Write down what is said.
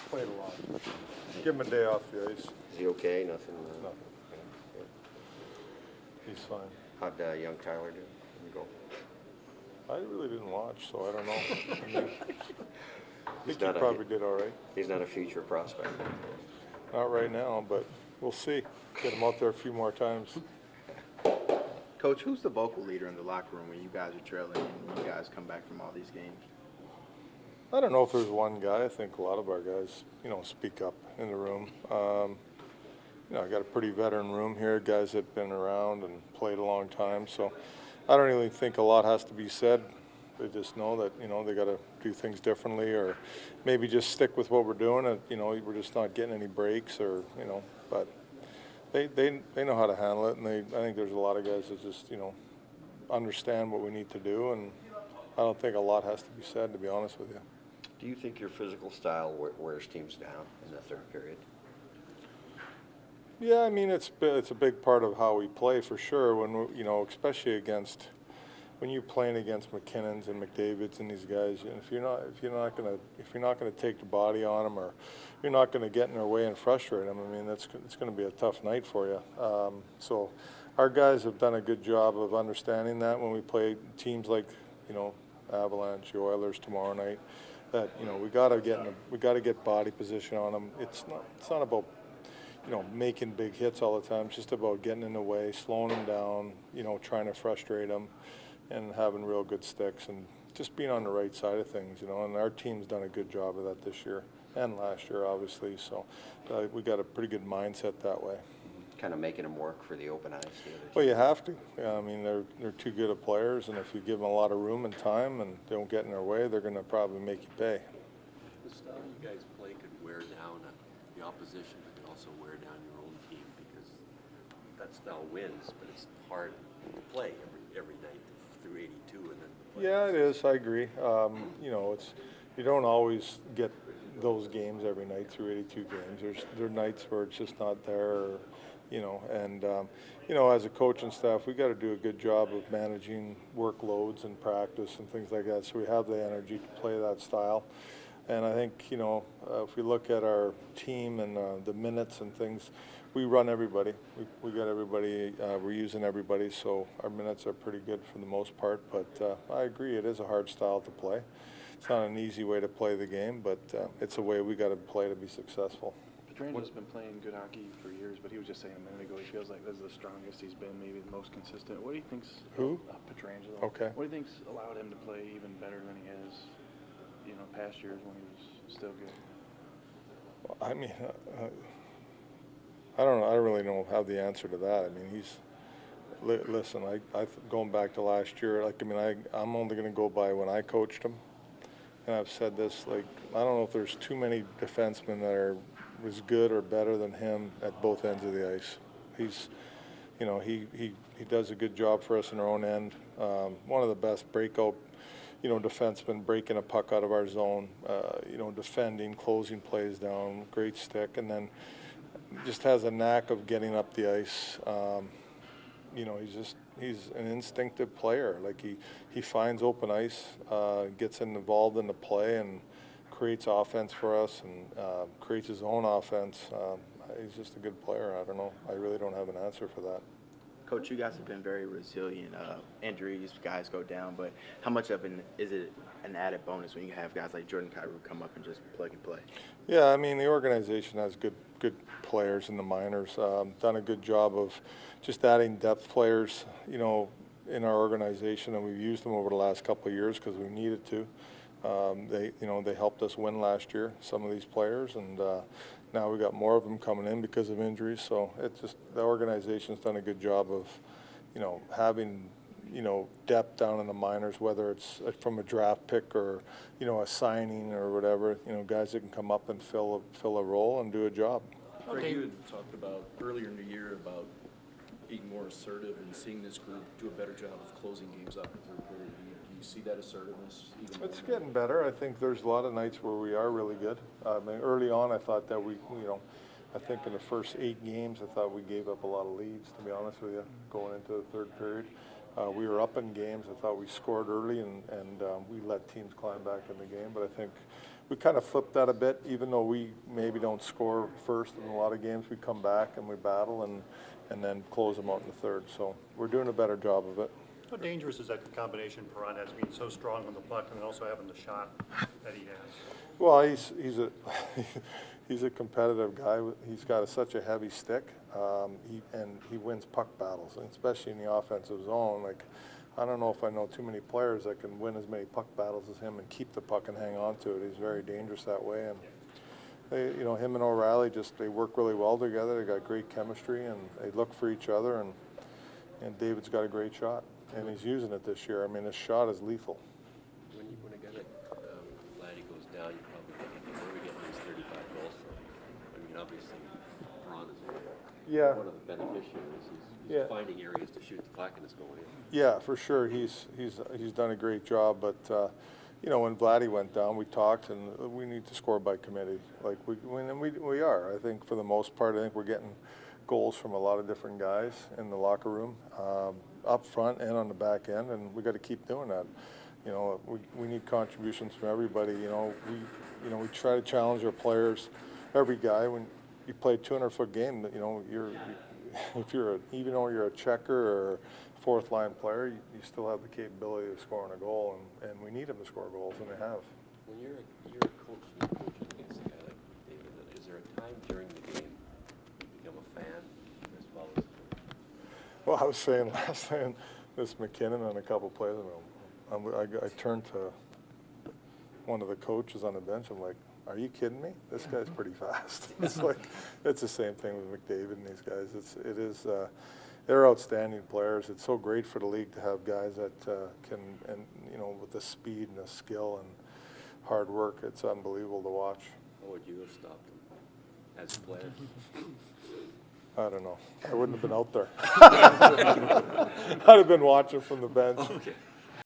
played a lot. Give him a day off the ice. Is he okay? Nothing? Nothing. Yeah. He's fine. How'd young Tyler do? Did he go? I really didn't watch, so I don't know. I think he not a- probably did all right. He's not a future prospect. Not right now, but we'll see. Get him out there a few more times. Coach, who's the vocal leader in the locker room when you guys are trailing and when you guys come back from all these games? I don't know if there's one guy. I think a lot of our guys, speak up in the room. I got a pretty veteran room here, guys that have been around and played a long time. So I don't really think a lot has to be said. They just know that, they got to do things differently, or maybe just stick with what we're doing. And, we're just not getting any breaks, or, but they know how to handle it. And I think there's a lot of guys that just, understand what we need to do. And I don't think a lot has to be said, to be honest with you. Do you think your physical style wears teams down in the third period? Yeah, I mean it's a big part of how we play for sure. When especially when you're playing against McKinnons and McDavids and these guys, and if you're not gonna take the body on them, or you're not gonna get in their way and frustrate them, I mean it's gonna be a tough night for you. So our guys have done a good job of understanding that when we play teams like Avalanche, the Oilers tomorrow night. That we got to get body position on them. It's not about making big hits all the time. It's just about getting in the way, slowing them down, trying to frustrate them, and having real good sticks and just being on the right side of things. And our team's done a good job of that this year and last year, obviously. So we got a pretty good mindset that way. Kind of making them work for the open ice. Well, you have to. I mean, they're too good of players, and if you give them a lot of room and time and they don't get in their way, they're going to probably make you pay. The style you guys play could wear down the opposition, but could also wear down your own team, because that style wins, but it's hard to play every night through 82 and then. Yeah, it is. I agree. You don't always get those games every night through 82 games. There are nights where it's just not there. Or, as a coach and staff, we got to do a good job of managing workloads and practice and things like that, so we have the energy to play that style. And I think, if we look at our team and the minutes and things, we run everybody. We got everybody, we're using everybody, so our minutes are pretty good for the most part. But I agree, it is a hard style to play. It's not an easy way to play the game, but it's a way we got to play to be successful. Petrangelo's been playing good hockey for years, but he was just saying a minute ago he feels like this is the strongest he's been, maybe the most consistent. What do you think's Petrangelo? Okay. What do you think's allowed him to play even better than he has, past years when he was still good? Well, I mean, I don't know. I really don't have the answer to that. I mean, listen. Going back to last year, I'm only going to go by when I coached him, and I've said this. I don't know if there's too many defensemen that are as good or better than him at both ends of the ice. He's, he does a good job for us in our own end. One of the best breakout, defensemen, breaking a puck out of our zone, defending, closing plays down, great stick, and then just has a knack of getting up the ice. He's an instinctive player. He finds open ice, gets involved in the play, and creates offense for us, and creates his own offense. He's just a good player. I don't know. I really don't have an answer for that. Coach, you guys have been very resilient. Injuries, guys go down, but how much of is it an added bonus when you have guys like Jordan Kyrou come up and just plug and play? Yeah, I mean, the organization has good players in the minors. Done a good job of just adding depth players, in our organization, and we've used them over the last couple of years because we needed to. They helped us win last year, some of these players, and now we got more of them coming in because of injuries. So it's just the organization's done a good job of, having, depth down in the minors, whether it's from a draft pick or, a signing or whatever. Guys that can come up and fill a role and do a job. Greg, you had talked about earlier in the year about being more assertive and seeing this group do a better job of closing games up in the third period. Do you see that assertiveness? It's getting better. I think there's a lot of nights where we are really good. Early on, I thought that I think in the first 8 games, I thought we gave up a lot of leads, to be honest with you, going into the third period. We were up in games. I thought we scored early, and we let teams climb back in the game. But I think we kind of flipped that a bit, even though we maybe don't score first in a lot of games. We come back and we battle and then close them out in the third. So we're doing a better job of it. How dangerous is that combination Perron has, being so strong on the puck and also having the shot that he has? Well, he's a he's a competitive guy. He's got such a heavy stick, he wins puck battles, and especially in the offensive zone. Like, I don't know if I know too many players that can win as many puck battles as him and keep the puck and hang on to it. He's very dangerous that way, and they, him and O'Reilly they work really well together. They got great chemistry, and they look for each other. And David's got a great shot, and he's using it this year. I mean, his shot is lethal. When a guy like Vladdy goes down, you're probably thinking, where are we getting these 35 goals from? I mean, obviously, Perron is one of the beneficiaries. He's finding areas to shoot the puck, and it's going in. Yeah, for sure. He's done a great job, but when Vladdy went down, we talked, and we need to score by committee. Like we are. I think for the most part, I think we're getting goals from a lot of different guys in the locker room, up front and on the back end, and we got to keep doing that. We need contributions from everybody. We try to challenge our players, every guy. When you play a 200-foot game, even though you're a checker or fourth line player, you still have the capability of scoring a goal, and we need them to score goals, and they have. When you're a coach and you're coaching against a guy like David, is there a time during the game you become a fan as well as? Well, I was saying last night, this McKinnon on a couple plays, I turned to one of the coaches on the bench. I'm like, "Are you kidding me? This guy's pretty fast." It's the same thing with McDavid and these guys. They're outstanding players. It's so great for the league to have guys that with the speed and the skill and hard work. It's unbelievable to watch. How would you have stopped him as a player? I don't know. I wouldn't have been out there. I'd have been watching from the bench. Okay.